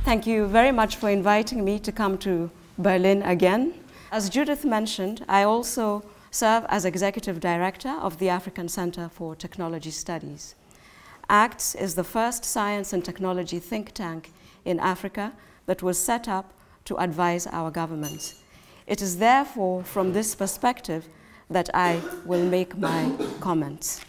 Thank you very much for inviting me to come to Berlin again. As Judith mentioned, I also serve as Executive Director of the African Center for Technology Studies. ACTS is the first science and technology think tank in Africa that was set up to advise our governments. It is therefore from this perspective that I will make my comments.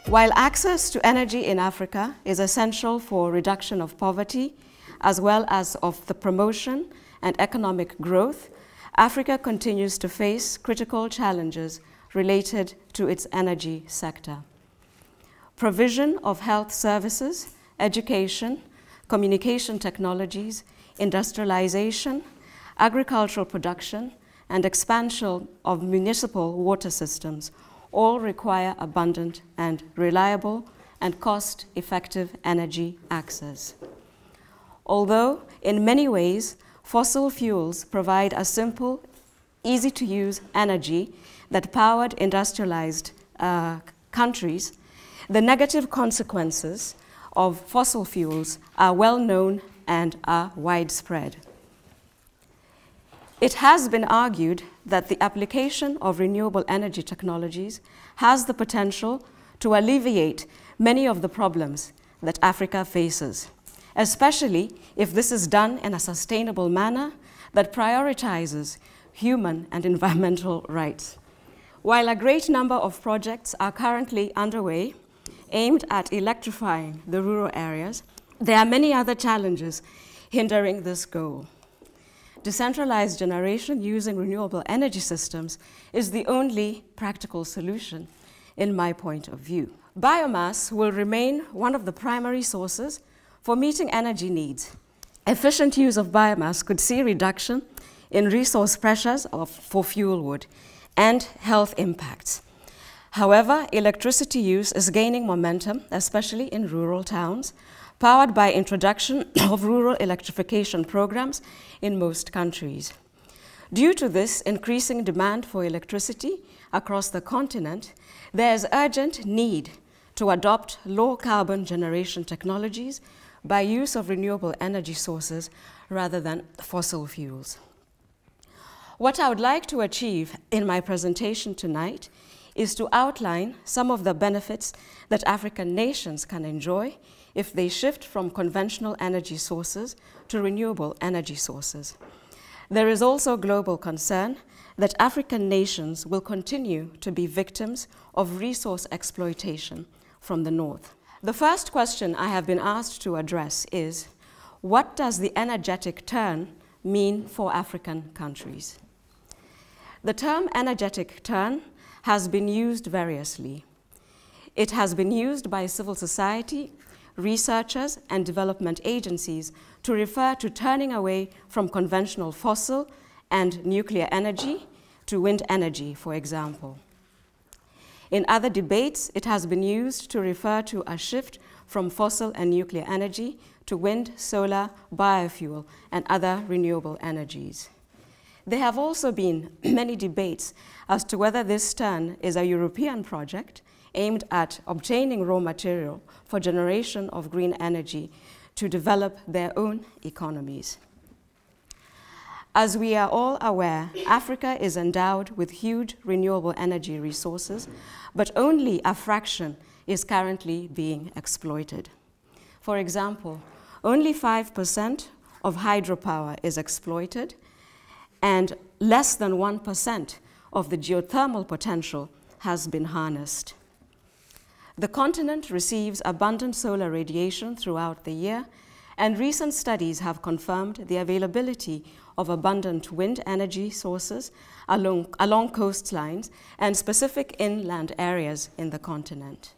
While access to energy in Africa is essential for reduction of poverty, as well as of the promotion and economic growth, Africa continues to face critical challenges related to its energy sector. Provision of health services, education, communication technologies, industrialization, agricultural production, and expansion of municipal water systems all require abundant and reliable and cost-effective energy access. Although, in many ways, fossil fuels provide a simple, easy-to-use energy that powered industrialized countries, the negative consequences of fossil fuels are well known and are widespread. It has been argued that the application of renewable energy technologies has the potential to alleviate many of the problems that Africa faces, especially if this is done in a sustainable manner that prioritizes human and environmental rights. While a great number of projects are currently underway aimed at electrifying the rural areas, there are many other challenges hindering this goal. Decentralized generation using renewable energy systems is the only practical solution, in my point of view. Biomass will remain one of the primary sources for meeting energy needs. Efficient use of biomass could see reduction in resource pressures for fuel wood and health impacts. However, electricity use is gaining momentum, especially in rural towns, powered by introduction of rural electrification programs in most countries. Due to this increasing demand for electricity across the continent, there is urgent need to adopt low-carbon generation technologies by use of renewable energy sources rather than fossil fuels. What I would like to achieve in my presentation tonight is to outline some of the benefits that African nations can enjoy if they shift from conventional energy sources to renewable energy sources. There is also global concern that African nations will continue to be victims of resource exploitation from the north. The first question I have been asked to address is, what does the energetic turn mean for African countries? The term energetic turn has been used variously. It has been used by civil society, researchers, and development agencies to refer to turning away from conventional fossil and nuclear energy to wind energy, for example. In other debates, it has been used to refer to a shift from fossil and nuclear energy to wind, solar, biofuel, and other renewable energies. There have also been many debates as to whether this turn is a European project aimed at obtaining raw material for generation of green energy to develop their own economies. As we are all aware, Africa is endowed with huge renewable energy resources, but only a fraction is currently being exploited. For example, only 5% of hydropower is exploited, and less than 1% of the geothermal potential has been harnessed. The continent receives abundant solar radiation throughout the year, and recent studies have confirmed the availability of abundant wind energy sources along coastlines and specific inland areas in the continent.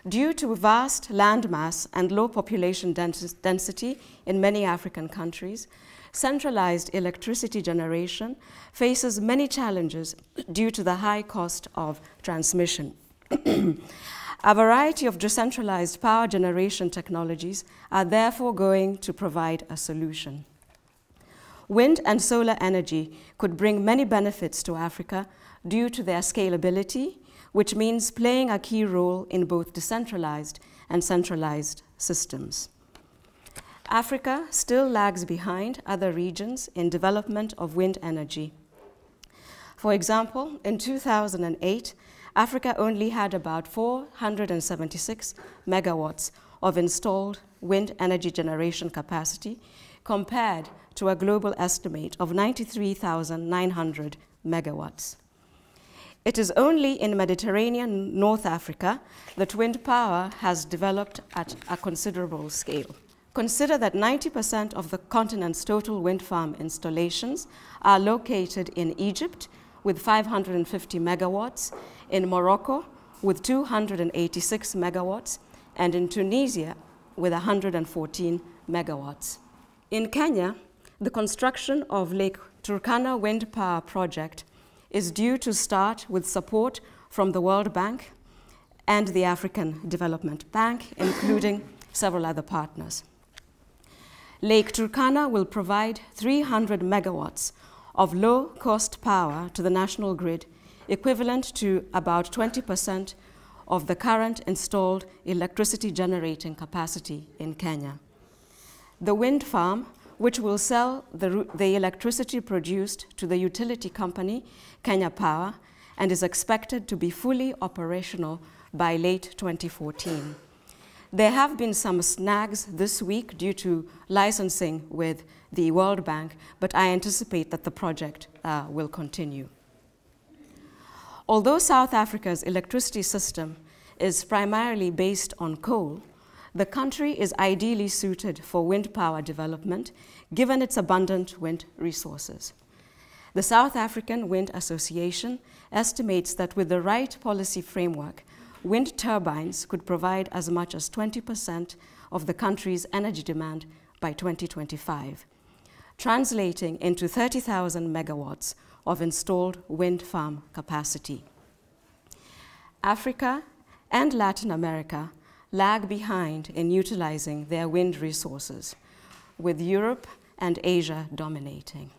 Due to vast landmass and low population density in many African countries, centralized electricity generation faces many challenges due to the high cost of transmission. A variety of decentralized power generation technologies are therefore going to provide a solution. Wind and solar energy could bring many benefits to Africa due to their scalability, which means playing a key role in both decentralized and centralized systems. Africa still lags behind other regions in development of wind energy. For example, in 2008, Africa only had about 476 megawatts of installed wind energy generation capacity compared to a global estimate of 93,900 megawatts. It is only in Mediterranean North Africa that wind power has developed at a considerable scale. Consider that 90% of the continent's total wind farm installations are located in Egypt with 550 megawatts, in Morocco with 286 megawatts, and in Tunisia with 114 megawatts. In Kenya, the construction of Lake Turkana wind power project is due to start with support from the World Bank and the African Development Bank, including several other partners. Lake Turkana will provide 300 megawatts of low-cost power to the national grid, equivalent to about 20% of the current installed electricity generating capacity in Kenya. The wind farm, which will sell the electricity produced to the utility company, Kenya Power, and is expected to be fully operational by late 2014. There have been some snags this week due to licensing with the World Bank, but I anticipate that the project will continue. Although South Africa's electricity system is primarily based on coal, the country is ideally suited for wind power development, given its abundant wind resources. The South African Wind Association estimates that with the right policy framework, wind turbines could provide as much as 20% of the country's energy demand by 2025, translating into 30,000 megawatts of installed wind farm capacity. Africa and Latin America lag behind in utilizing their wind resources, with Europe and Asia dominating.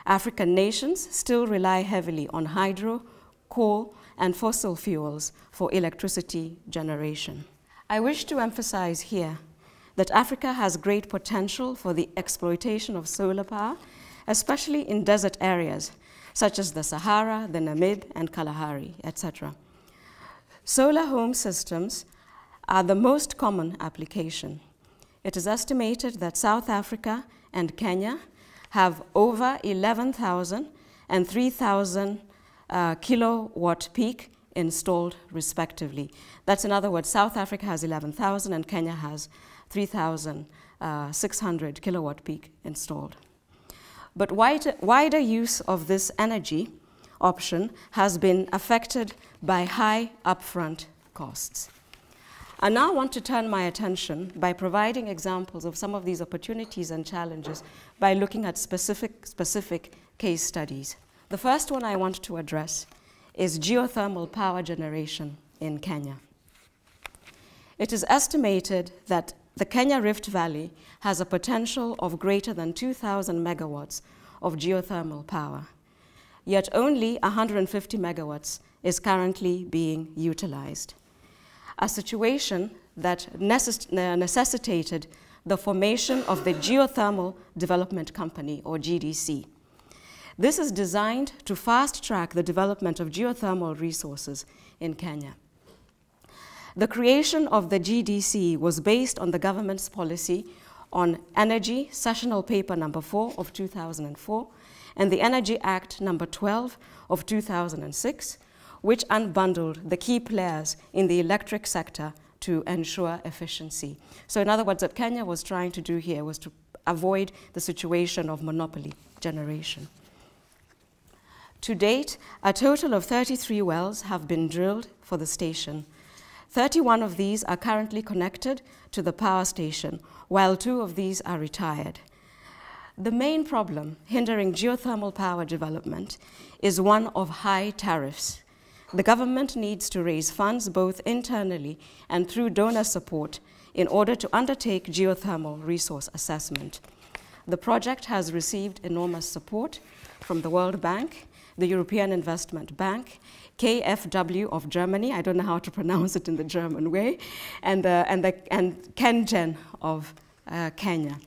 African nations still rely heavily on hydro, coal, and fossil fuels for electricity generation. I wish to emphasize here that Africa has great potential for the exploitation of solar power, especially in desert areas, such as the Sahara, the Namib, and Kalahari, etc. Solar home systems are the most common application. It is estimated that South Africa and Kenya have over 11,000 and 3,000 kilowatt peak installed respectively. That's in other words, South Africa has 11,000 and Kenya has 3,600 kilowatt peak installed. But wider use of this energy option has been affected by high upfront costs. I now want to turn my attention by providing examples of some of these opportunities and challenges by looking at specific case studies. The first one I want to address is geothermal power generation in Kenya. It is estimated that the Kenya Rift Valley has a potential of greater than 2,000 megawatts of geothermal power, yet only 150 megawatts is currently being utilized, a situation that necessitated the formation of the Geothermal Development Company, or GDC. This is designed to fast-track the development of geothermal resources in Kenya. The creation of the GDC was based on the government's policy on Energy Sessional Paper No. 4 of 2004 and the Energy Act No. 12 of 2006, which unbundled the key players in the electric sector to ensure efficiency. So in other words, what Kenya was trying to do here was to avoid the situation of monopoly generation. To date, a total of 33 wells have been drilled for the station. 31 of these are currently connected to the power station, while 2 of these are retired. The main problem hindering geothermal power development is one of high tariffs. The government needs to raise funds both internally and through donor support in order to undertake geothermal resource assessment. The project has received enormous support from the World Bank, the European Investment Bank, KfW of Germany, I don't know how to pronounce it in the German way, and KenGen of Kenya.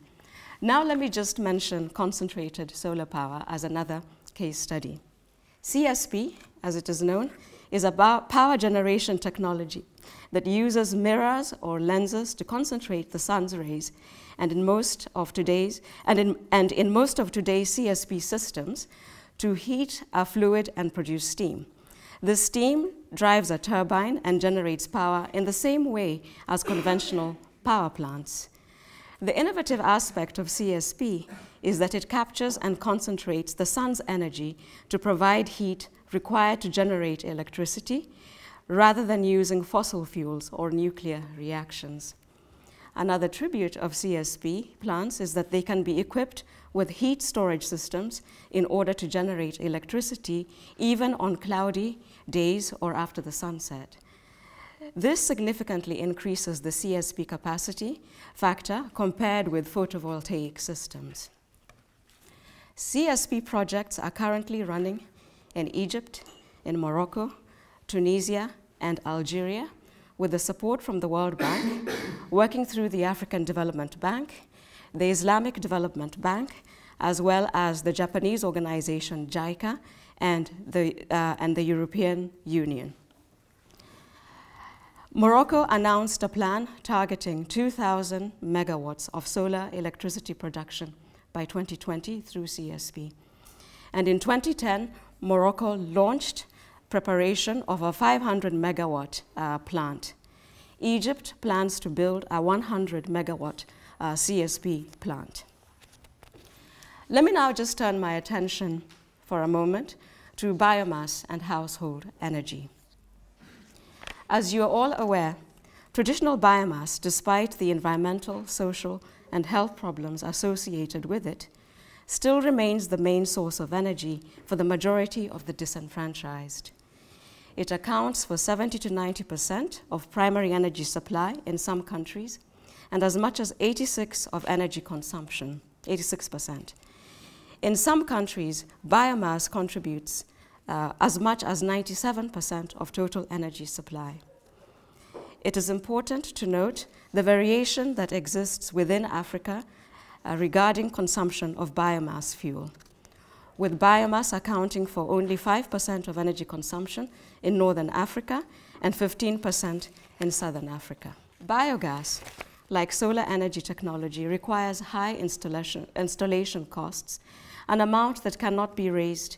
Now let me just mention concentrated solar power as another case study. CSP, as it is known, is a power generation technology that uses mirrors or lenses to concentrate the sun's rays, and in most of today's CSP systems, to heat a fluid and produce steam. This steam drives a turbine and generates power in the same way as conventional power plants. The innovative aspect of CSP is that it captures and concentrates the sun's energy to provide heat required to generate electricity, rather than using fossil fuels or nuclear reactions. Another tribute of CSP plants is that they can be equipped with heat storage systems in order to generate electricity even on cloudy days or after the sunset. This significantly increases the CSP capacity factor compared with photovoltaic systems. CSP projects are currently running in Egypt, in Morocco, Tunisia, and Algeria, with the support from the World Bank, working through the African Development Bank, the Islamic Development Bank, as well as the Japanese organization JICA and the European Union. Morocco announced a plan targeting 2,000 megawatts of solar electricity production by 2020 through CSP. And in 2010, Morocco launched preparation of a 500 megawatt plant. Egypt plans to build a 100 megawatt CSP plant. Let me now just turn my attention for a moment to biomass and household energy. As you are all aware, traditional biomass, despite the environmental, social, and health problems associated with it, still remains the main source of energy for the majority of the disenfranchised. It accounts for 70 to 90% of primary energy supply in some countries, and as much as 86% of energy consumption, 86%. In some countries, biomass contributes as much as 97% of total energy supply. It is important to note the variation that exists within Africa regarding consumption of biomass fuel, with biomass accounting for only 5% of energy consumption in Northern Africa and 15% in Southern Africa. Biogas, like solar energy technology, requires high installation costs, an amount that cannot be raised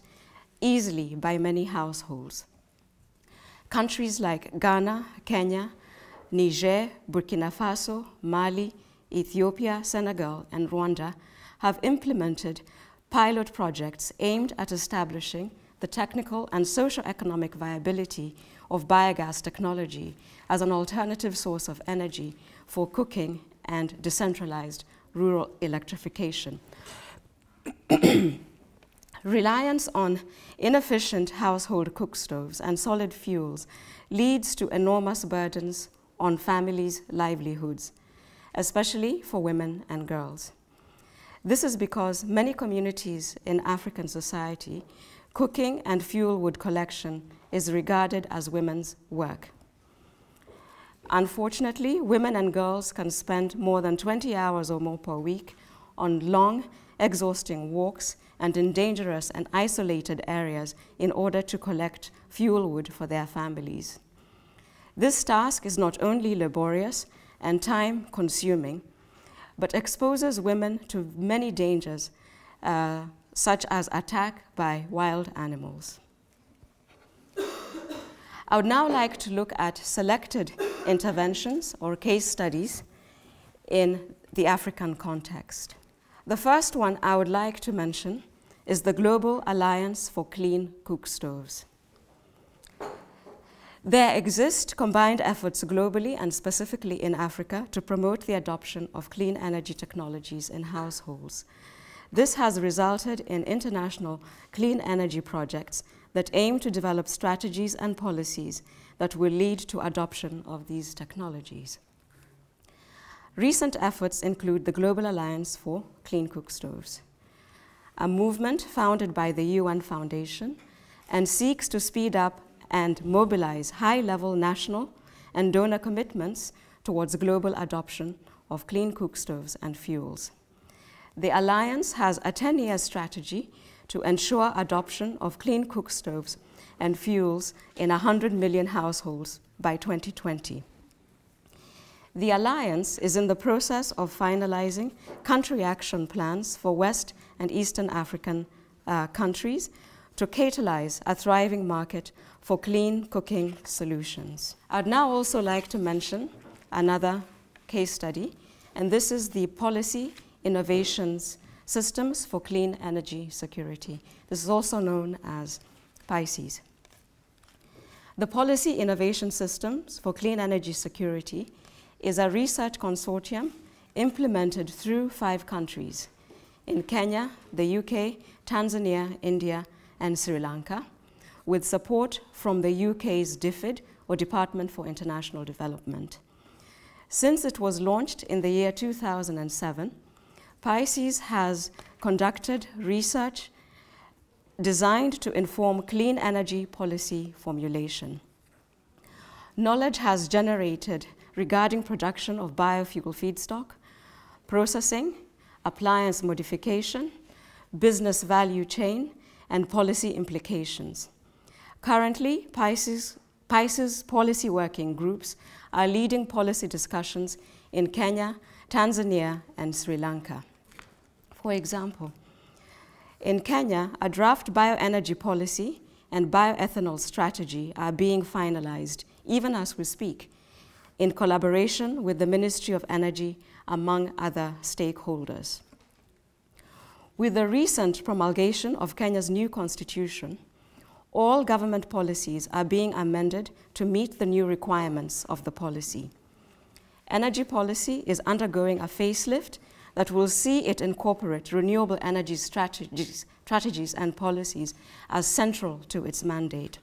easily by many households. Countries like Ghana, Kenya, Niger, Burkina Faso, Mali, Ethiopia, Senegal, and Rwanda have implemented pilot projects aimed at establishing the technical and socio-economic viability of biogas technology as an alternative source of energy for cooking and decentralized rural electrification. Reliance on inefficient household cook stoves and solid fuels leads to enormous burdens on families' livelihoods, especially for women and girls. This is because many communities in African society, cooking and fuel wood collection is regarded as women's work. Unfortunately, women and girls can spend more than 20 hours or more per week on long, exhausting walks and in dangerous and isolated areas in order to collect fuel wood for their families. This task is not only laborious and time-consuming, but exposes women to many dangers, such as attack by wild animals. I would now like to look at selected interventions or case studies in the African context. The first one I would like to mention is the Global Alliance for Clean Cook Stoves. There exist combined efforts globally and specifically in Africa to promote the adoption of clean energy technologies in households. This has resulted in international clean energy projects that aim to develop strategies and policies that will lead to adoption of these technologies. Recent efforts include the Global Alliance for Clean Cook Stoves, a movement founded by the UN Foundation and seeks to speed up and mobilize high-level national and donor commitments towards global adoption of clean cook stoves and fuels. The Alliance has a 10-year strategy to ensure adoption of clean cook stoves and fuels in 100 million households by 2020. The Alliance is in the process of finalizing country action plans for West and Eastern African countries to catalyze a thriving market for clean cooking solutions. I'd now also like to mention another case study, and this is the Policy Innovations Systems for Clean Energy Security. This is also known as PICES. The Policy Innovation Systems for Clean Energy Security is a research consortium implemented through 5 countries: in Kenya, the UK, Tanzania, India, and Sri Lanka, with support from the UK's DFID, or Department for International Development. Since it was launched in the year 2007, PICES has conducted research designed to inform clean energy policy formulation. Knowledge has generated regarding production of biofuel feedstock, processing, appliance modification, business value chain, and policy implications. Currently, PICES policy working groups are leading policy discussions in Kenya, Tanzania, and Sri Lanka. For example, in Kenya, a draft bioenergy policy and bioethanol strategy are being finalized, even as we speak, in collaboration with the Ministry of Energy, among other stakeholders. With the recent promulgation of Kenya's new constitution, all government policies are being amended to meet the new requirements of the policy. Energy policy is undergoing a facelift that will see it incorporate renewable energy strategies and policies as central to its mandate.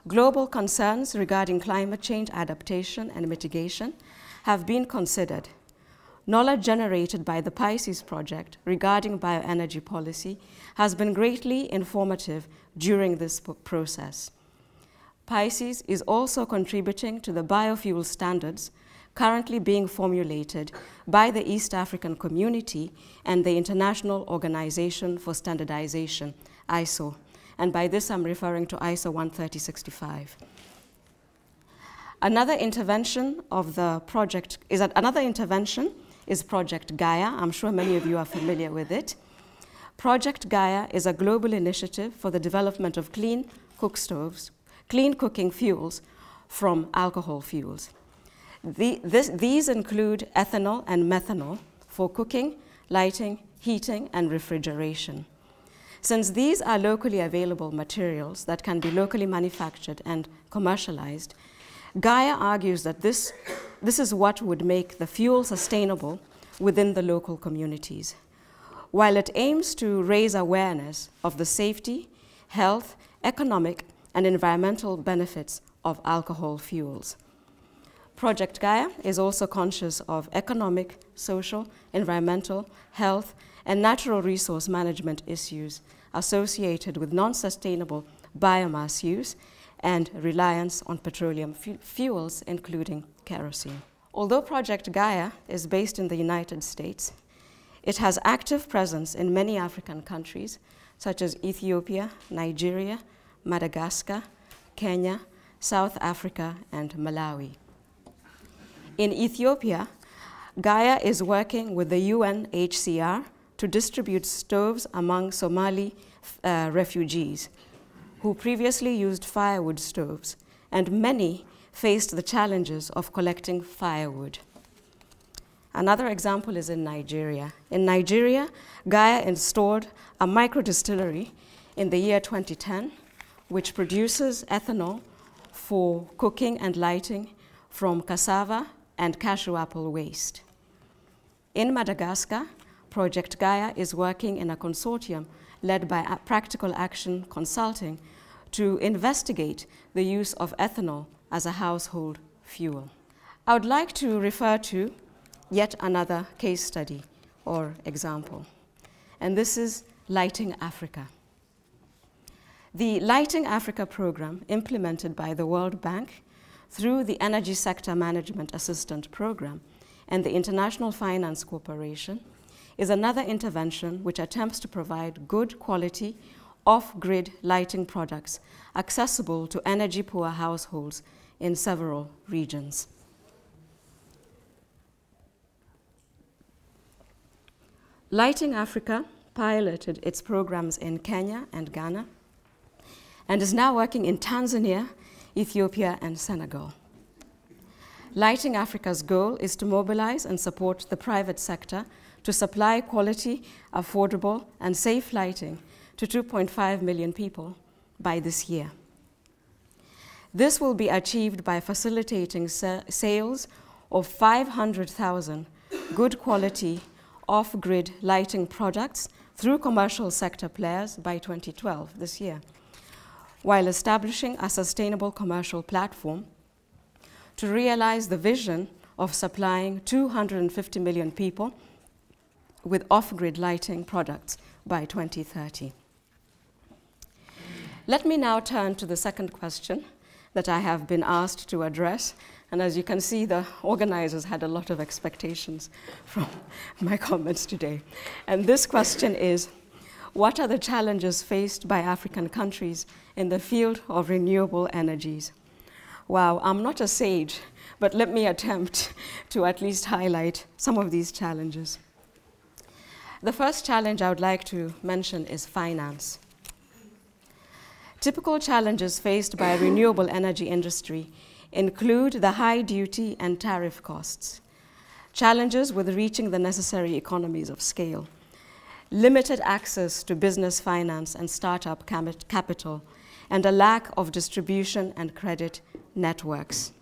Global concerns regarding climate change adaptation and mitigation have been considered. Knowledge generated by the PICES project regarding bioenergy policy has been greatly informative during this process. PICES is also contributing to the biofuel standards currently being formulated by the East African Community and the International Organization for Standardization, ISO. And by this I'm referring to ISO 13065. Another intervention is Project Gaya. I'm sure many of you are familiar with it. Project Gaya is a global initiative for the development of clean cooking fuels from alcohol fuels. These include ethanol and methanol for cooking, lighting, heating, and refrigeration. Since these are locally available materials that can be locally manufactured and commercialized, Gaya argues that this is what would make the fuel sustainable within the local communities, while it aims to raise awareness of the safety, health, economic, and environmental benefits of alcohol fuels. Project Gaya is also conscious of economic, social, environmental, health, and natural resource management issues associated with non-sustainable biomass use and reliance on petroleum fuels, including kerosene. Although Project Gaya is based in the United States, it has active presence in many African countries, such as Ethiopia, Nigeria, Madagascar, Kenya, South Africa, and Malawi. In Ethiopia, Gaya is working with the UNHCR to distribute stoves among Somali refugees who previously used firewood stoves, and many faced the challenges of collecting firewood. Another example is in Nigeria. In Nigeria, Gaya installed a microdistillery in the year 2010, which produces ethanol for cooking and lighting from cassava and cashew apple waste. In Madagascar, Project Gaya is working in a consortium led by Practical Action Consulting to investigate the use of ethanol as a household fuel. I would like to refer to yet another case study or example, and this is Lighting Africa. The Lighting Africa program, implemented by the World Bank through the Energy Sector Management Assistant Program and the International Finance Corporation, is another intervention which attempts to provide good quality off-grid lighting products accessible to energy-poor households in several regions. Lighting Africa piloted its programs in Kenya and Ghana and is now working in Tanzania, Ethiopia, and Senegal. Lighting Africa's goal is to mobilize and support the private sector to supply quality, affordable, and safe lighting to 2.5 million people by this year. This will be achieved by facilitating sales of 500,000 good quality off-grid lighting products through commercial sector players by 2012, this year, while establishing a sustainable commercial platform to realize the vision of supplying 250 million people with off-grid lighting products by 2030. Let me now turn to the second question that I have been asked to address. And as you can see, the organizers had a lot of expectations from my comments today. And this question is, what are the challenges faced by African countries in the field of renewable energies? Wow, I'm not a sage, but let me attempt to at least highlight some of these challenges. The first challenge I would like to mention is finance. Typical challenges faced by a renewable energy industry include the high duty and tariff costs, challenges with reaching the necessary economies of scale, limited access to business finance and startup capital, and a lack of distribution and credit networks.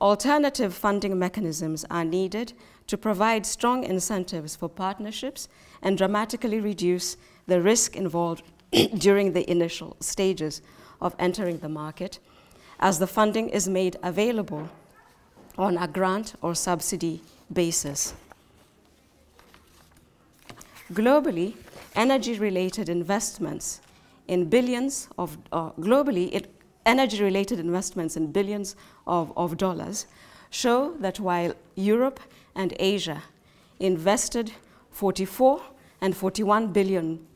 Alternative funding mechanisms are needed to provide strong incentives for partnerships and dramatically reduce the risk involved during the initial stages of entering the market, as the funding is made available on a grant or subsidy basis. Globally, energy-related investments in billions of dollars show that while Europe and Asia invested $44 and $41 billion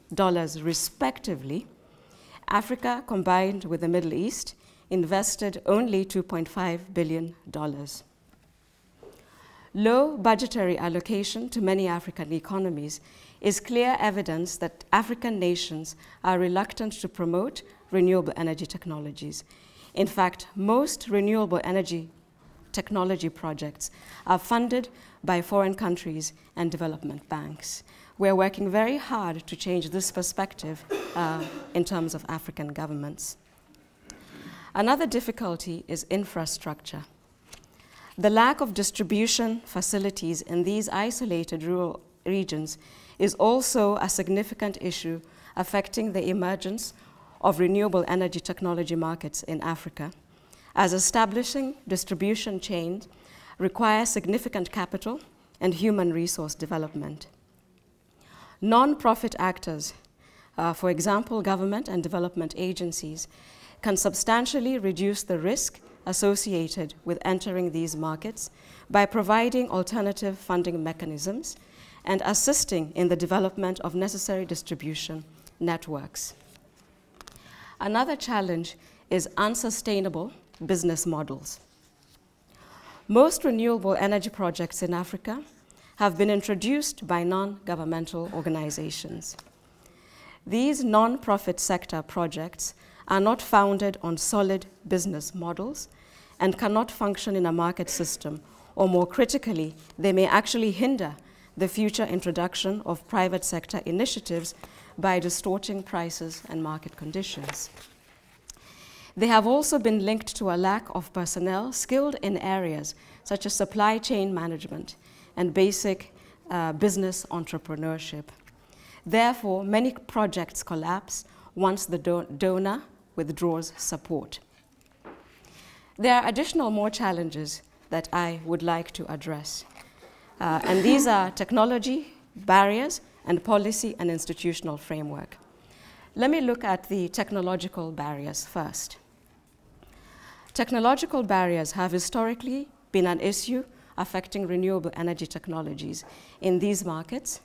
respectively, Africa, combined with the Middle East, invested only $2.5 billion. Low budgetary allocation to many African economies is clear evidence that African nations are reluctant to promote renewable energy technologies. In fact, most renewable energy technology projects are funded by foreign countries and development banks. We're working very hard to change this perspective in terms of African governments. Another difficulty is infrastructure. The lack of distribution facilities in these isolated rural regions is also a significant issue affecting the emergence of renewable energy technology markets in Africa, as establishing distribution chains requires significant capital and human resource development. Non-profit actors, for example, government and development agencies, can substantially reduce the risk associated with entering these markets by providing alternative funding mechanisms and assisting in the development of necessary distribution networks. Another challenge is unsustainable business models. Most renewable energy projects in Africa have been introduced by non-governmental organizations. These non-profit sector projects are not founded on solid business models and cannot function in a market system, or more critically, they may actually hinder the future introduction of private sector initiatives by distorting prices and market conditions. They have also been linked to a lack of personnel skilled in areas such as supply chain management and basic business entrepreneurship. Therefore, many projects collapse once the donor withdraws support. There are additional more challenges that I would like to address. And these are technology, barriers, and policy and institutional framework. Let me look at the technological barriers first. Technological barriers have historically been an issue affecting renewable energy technologies in these markets,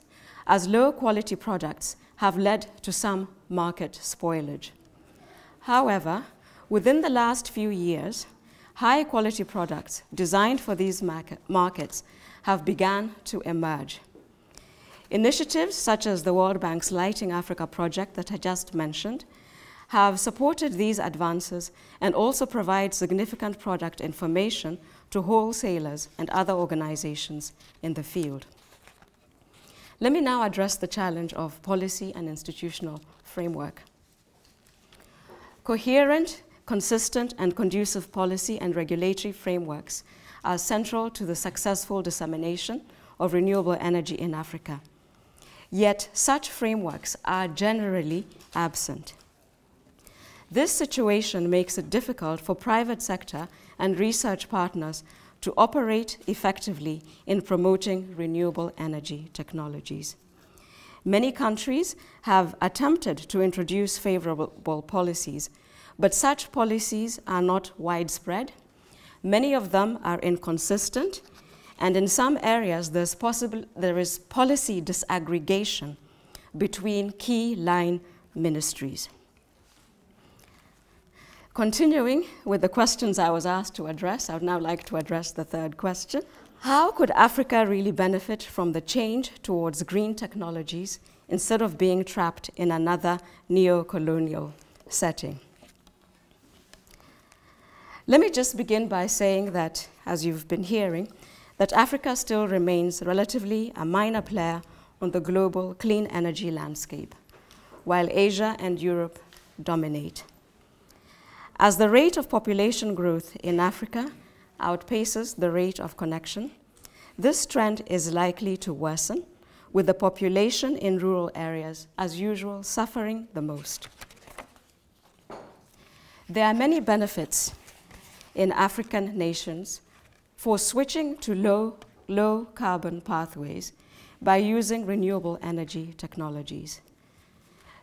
as low-quality products have led to some market spoilage. However, within the last few years, high-quality products designed for these markets have begun to emerge. Initiatives such as the World Bank's Lighting Africa project that I just mentioned have supported these advances and also provide significant product information to wholesalers and other organizations in the field. Let me now address the challenge of policy and institutional framework. Coherent, consistent, and conducive policy and regulatory frameworks are central to the successful dissemination of renewable energy in Africa. Yet such frameworks are generally absent. This situation makes it difficult for private sector and research partners to operate effectively in promoting renewable energy technologies. Many countries have attempted to introduce favorable policies, but such policies are not widespread. Many of them are inconsistent, and in some areas there is policy disaggregation between key line ministries. Continuing with the questions I was asked to address, I would now like to address the third question. How could Africa really benefit from the change towards green technologies instead of being trapped in another neo-colonial setting? Let me just begin by saying that, as you've been hearing, that Africa still remains relatively a minor player on the global clean energy landscape, while Asia and Europe dominate. As the rate of population growth in Africa outpaces the rate of connection, this trend is likely to worsen, with the population in rural areas, as usual, suffering the most. There are many benefits in African nations for switching to low carbon pathways by using renewable energy technologies.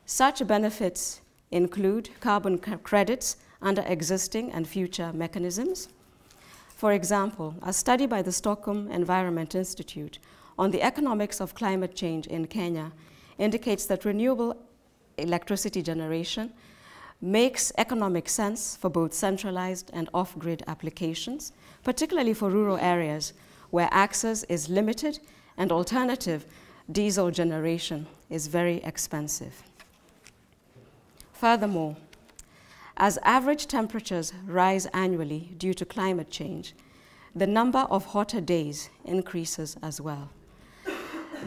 Such benefits include carbon credits under existing and future mechanisms. For example, a study by the Stockholm Environment Institute on the economics of climate change in Kenya indicates that renewable electricity generation makes economic sense for both centralized and off-grid applications, particularly for rural areas where access is limited and alternative diesel generation is very expensive. Furthermore, as average temperatures rise annually due to climate change, the number of hotter days increases as well.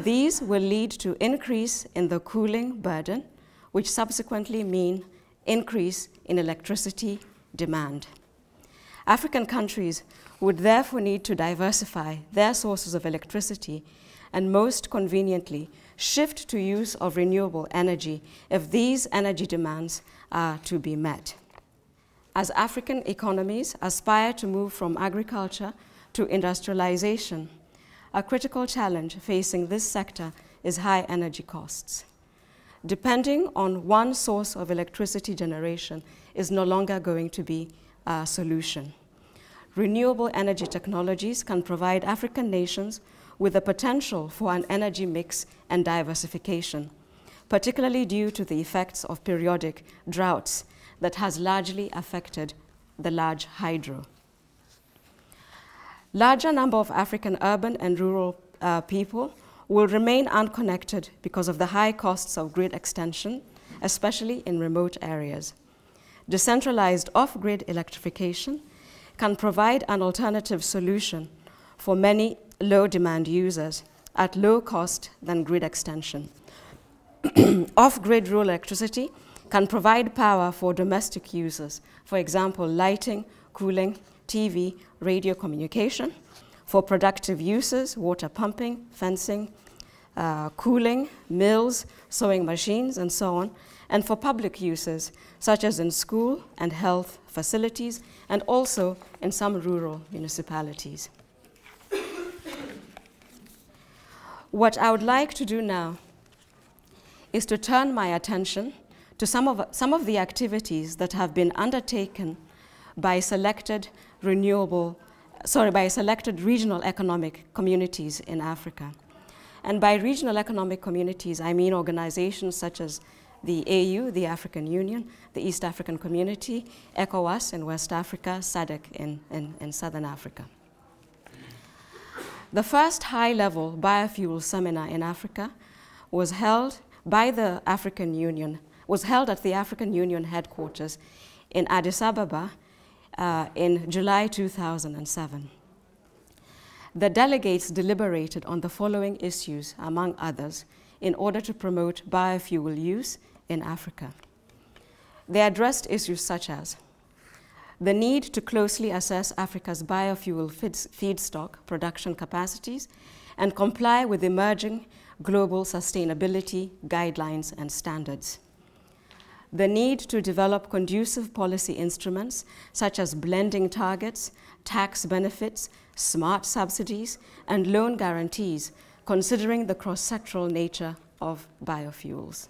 These will lead to increase in the cooling burden, which subsequently mean increase in electricity demand. African countries would therefore need to diversify their sources of electricity and most conveniently shift to use of renewable energy if these energy demands are to be met. As African economies aspire to move from agriculture to industrialization, a critical challenge facing this sector is high energy costs. Depending on one source of electricity generation is no longer going to be a solution. Renewable energy technologies can provide African nations with the potential for an energy mix and diversification, particularly due to the effects of periodic droughts that has largely affected the large hydro. Larger number of African urban and rural people will remain unconnected because of the high costs of grid extension, especially in remote areas. Decentralized off-grid electrification can provide an alternative solution for many low-demand users at low cost than grid extension. Off-grid rural electricity can provide power for domestic users, for example, lighting, cooling, TV, radio communication, for productive uses, water pumping, fencing, cooling, mills, sewing machines, and so on, and for public uses, such as in school and health facilities, and also in some rural municipalities. What I would like to do now is to turn my attention to some of the activities that have been undertaken by selected regional economic communities in Africa. And by regional economic communities, I mean organizations such as the AU, the African Union, the East African Community, ECOWAS in West Africa, SADC in Southern Africa. The first high-level biofuel seminar in Africa was held at the African Union headquarters in Addis Ababa in July 2007. The delegates deliberated on the following issues, among others, in order to promote biofuel use in Africa. They addressed issues such as the need to closely assess Africa's biofuel feedstock production capacities and comply with emerging global sustainability guidelines and standards. The need to develop conducive policy instruments such as blending targets, tax benefits, smart subsidies, and loan guarantees, considering the cross-sectoral nature of biofuels.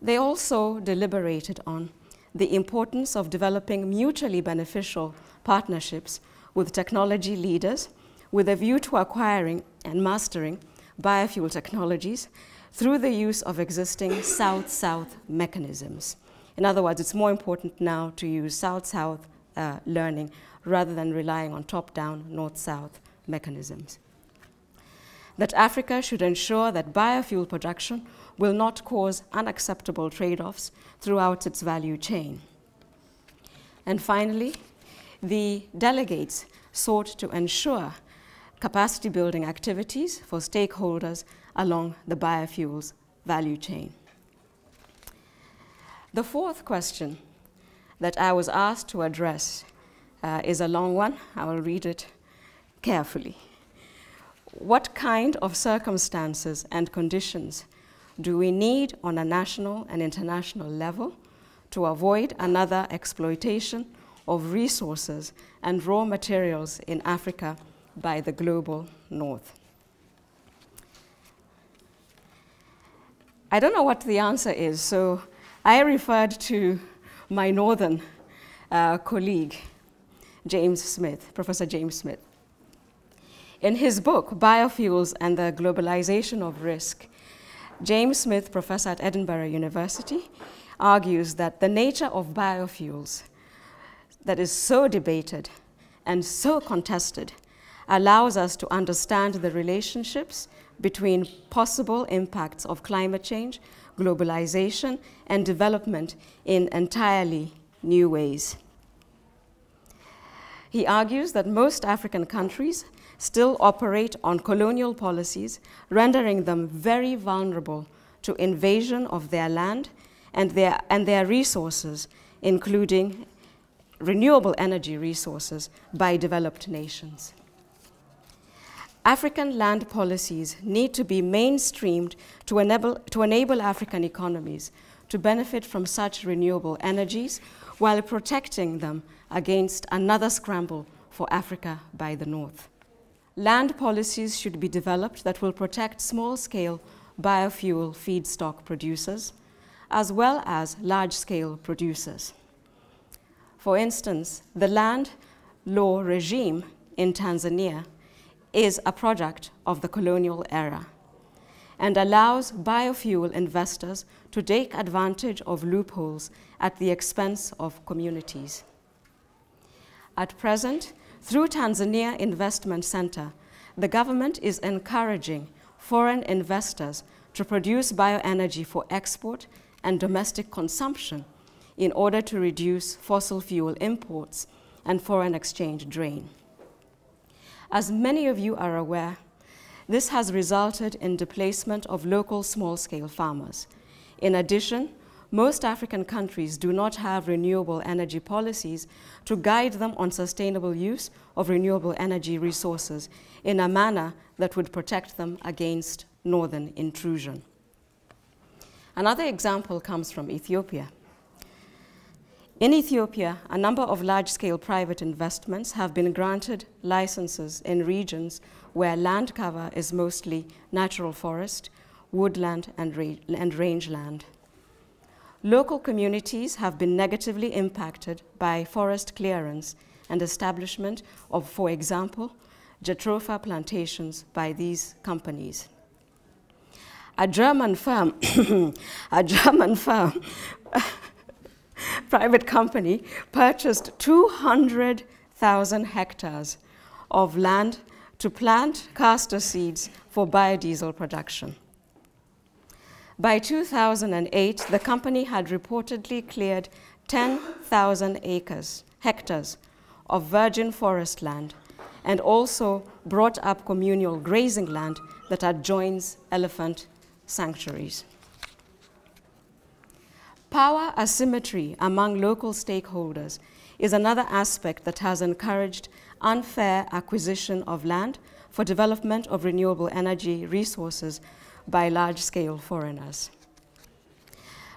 They also deliberated on the importance of developing mutually beneficial partnerships with technology leaders with a view to acquiring and mastering biofuel technologies through the use of existing South-South mechanisms. In other words, it's more important now to use South-South learning rather than relying on top-down, North-South mechanisms. That Africa should ensure that biofuel production will not cause unacceptable trade-offs throughout its value chain. And finally, the delegates sought to ensure capacity building activities for stakeholders along the biofuels value chain. The fourth question that I was asked to address is a long one. I will read it carefully. What kind of circumstances and conditions do we need on a national and international level to avoid another exploitation of resources and raw materials in Africa by the global North? I don't know what the answer is, so I referred to my northern colleague, James Smith, Professor James Smith. In his book, Biofuels and the Globalization of Risk, James Smith, professor at Edinburgh University, argues that the nature of biofuels that is so debated and so contested allows us to understand the relationships between possible impacts of climate change, globalization, and development in entirely new ways. He argues that most African countries still operate on colonial policies, rendering them very vulnerable to invasion of their land and their resources, including renewable energy resources, by developed nations. African land policies need to be mainstreamed to enable African economies to benefit from such renewable energies while protecting them against another scramble for Africa by the North. Land policies should be developed that will protect small-scale biofuel feedstock producers, as well as large-scale producers. For instance, the land law regime in Tanzania is a product of the colonial era and allows biofuel investors to take advantage of loopholes at the expense of communities. At present, through Tanzania Investment Center, the government is encouraging foreign investors to produce bioenergy for export and domestic consumption in order to reduce fossil fuel imports and foreign exchange drain. As many of you are aware, this has resulted in displacement of local small-scale farmers. In addition, most African countries do not have renewable energy policies to guide them on sustainable use of renewable energy resources in a manner that would protect them against northern intrusion. Another example comes from Ethiopia. In Ethiopia, a number of large-scale private investments have been granted licenses in regions where land cover is mostly natural forest, woodland, and rangeland. Local communities have been negatively impacted by forest clearance and establishment of, for example, jatropha plantations by these companies. A German firm, private company, purchased 200,000 hectares of land to plant castor seeds for biodiesel production. By 2008, the company had reportedly cleared 10,000 hectares of virgin forest land and also brought up communal grazing land that adjoins elephant sanctuaries. Power asymmetry among local stakeholders is another aspect that has encouraged unfair acquisition of land for development of renewable energy resources by large-scale foreigners.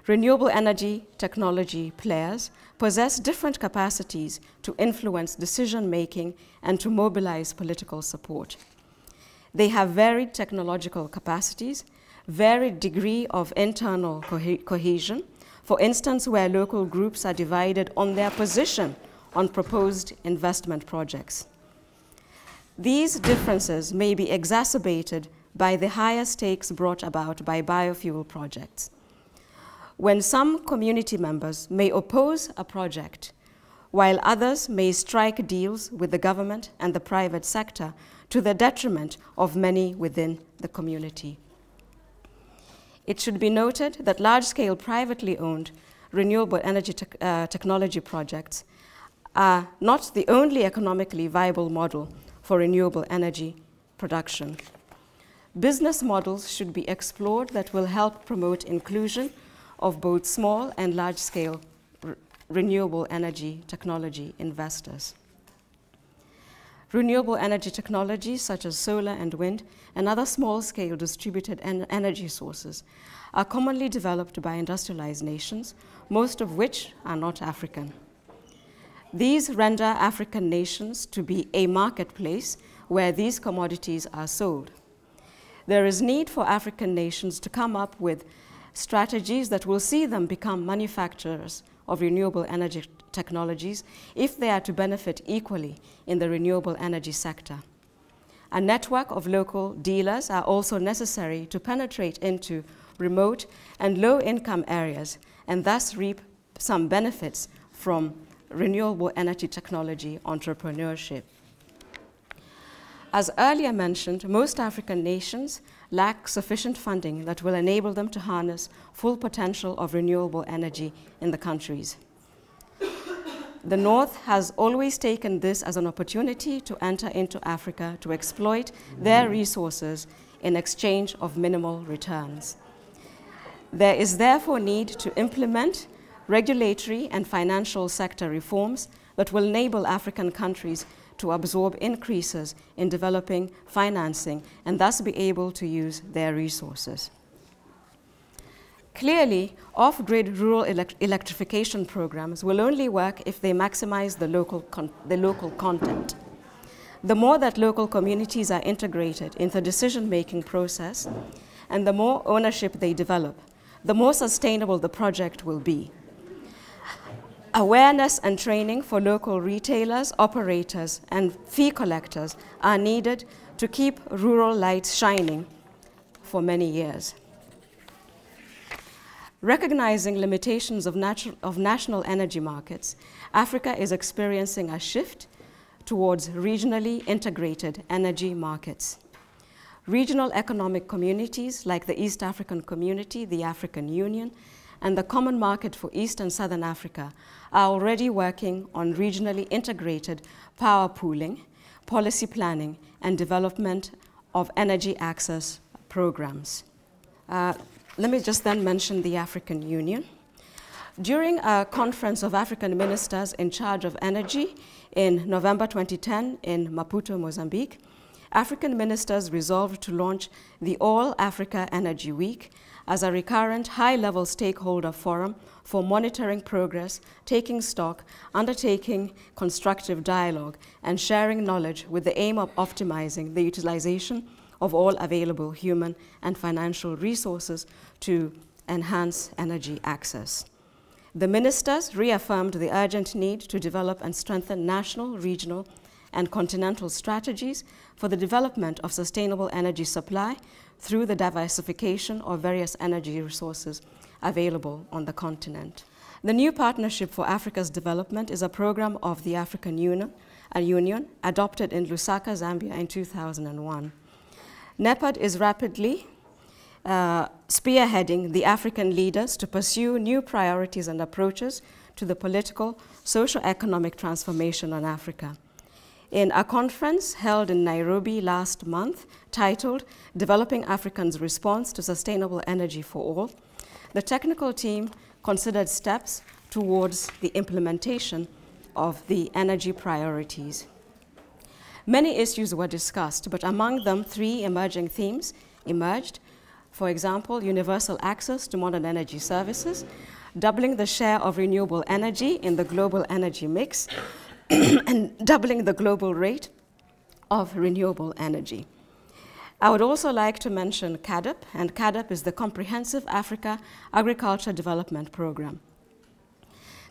Renewable energy technology players possess different capacities to influence decision-making and to mobilize political support. They have varied technological capacities, varied degree of internal cohesion, for instance, where local groups are divided on their position on proposed investment projects. These differences may be exacerbated by the higher stakes brought about by biofuel projects. When some community members may oppose a project, while others may strike deals with the government and the private sector to the detriment of many within the community. It should be noted that large-scale privately owned renewable energy technology projects are not the only economically viable model for renewable energy production. Business models should be explored that will help promote inclusion of both small and large-scale renewable energy technology investors. Renewable energy technologies such as solar and wind and other small-scale distributed energy sources are commonly developed by industrialized nations, most of which are not African. These render African nations to be a marketplace where these commodities are sold. There is need for African nations to come up with strategies that will see them become manufacturers of renewable energy technologies if they are to benefit equally in the renewable energy sector. A network of local dealers are also necessary to penetrate into remote and low-income areas and thus reap some benefits from renewable energy technology entrepreneurship. As earlier mentioned, most African nations lack sufficient funding that will enable them to harness full potential of renewable energy in the countries. The North has always taken this as an opportunity to enter into Africa to exploit their resources in exchange of minimal returns. There is therefore need to implement regulatory and financial sector reforms that will enable African countries to absorb increases in developing financing and thus be able to use their resources. Clearly, off-grid rural electrification programs will only work if they maximize the local content. The more that local communities are integrated in the decision-making process and the more ownership they develop, the more sustainable the project will be. Awareness and training for local retailers, operators, and fee collectors are needed to keep rural lights shining for many years. Recognizing limitations of national energy markets, Africa is experiencing a shift towards regionally integrated energy markets. Regional economic communities like the East African Community, the African Union, and the Common Market for East and Southern Africa are already working on regionally integrated power pooling, policy planning, and development of energy access programs. Let me just then mention the African Union. During a conference of African ministers in charge of energy in November 2010 in Maputo, Mozambique, African ministers resolved to launch the All Africa Energy Week as a recurrent high-level stakeholder forum for monitoring progress, taking stock, undertaking constructive dialogue, and sharing knowledge with the aim of optimizing the utilization of all available human and financial resources to enhance energy access. The ministers reaffirmed the urgent need to develop and strengthen national, regional, and continental strategies for the development of sustainable energy supply through the diversification of various energy resources available on the continent. The new Partnership for Africa's Development is a program of the African Union adopted in Lusaka, Zambia in 2001. NEPAD is rapidly spearheading the African leaders to pursue new priorities and approaches to the political, socio-economic transformation on Africa. In a conference held in Nairobi last month titled Developing Africa's Response to Sustainable Energy for All, the technical team considered steps towards the implementation of the energy priorities. Many issues were discussed, but among them, 3 emerging themes emerged. For example, universal access to modern energy services, doubling the share of renewable energy in the global energy mix, and doubling the global rate of renewable energy. I would also like to mention CAADP, and CAADP is the Comprehensive Africa Agriculture Development Program.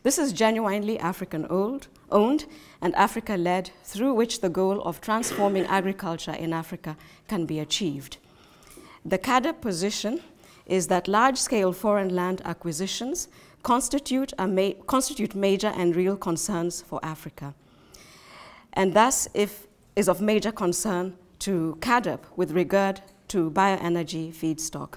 This is genuinely African-owned and Africa-led, through which the goal of transforming agriculture in Africa can be achieved. The CAADP position is that large-scale foreign land acquisitions constitute major and real concerns for Africa, and thus is of major concern to CAADP with regard to bioenergy feedstock.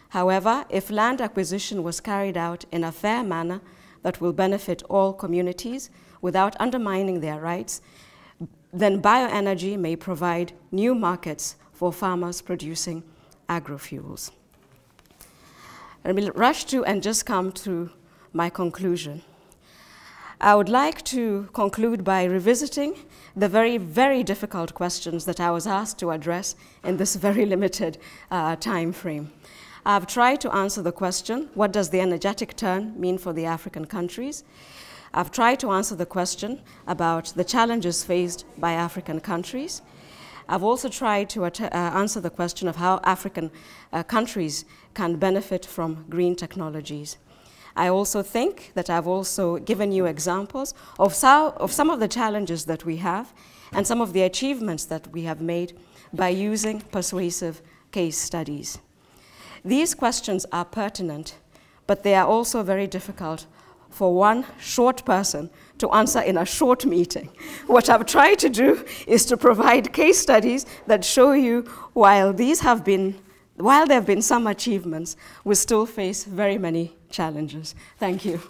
However, if land acquisition was carried out in a fair manner that will benefit all communities without undermining their rights, then bioenergy may provide new markets for farmers producing agrofuels. I will rush to and just come to my conclusion. I would like to conclude by revisiting the very, very difficult questions that I was asked to address in this very limited time frame. I've tried to answer the question, what does the energetic turn mean for the African countries? I've tried to answer the question about the challenges faced by African countries. I've also tried to answer the question of how African countries can benefit from green technologies. I also think that I've also given you examples of some of the challenges that we have and some of the achievements that we have made by using persuasive case studies. These questions are pertinent, but they are also very difficult for one short person to answer in a short meeting. What I've tried to do is to provide case studies that show you while there have been some achievements, we still face very many challenges. Thank you.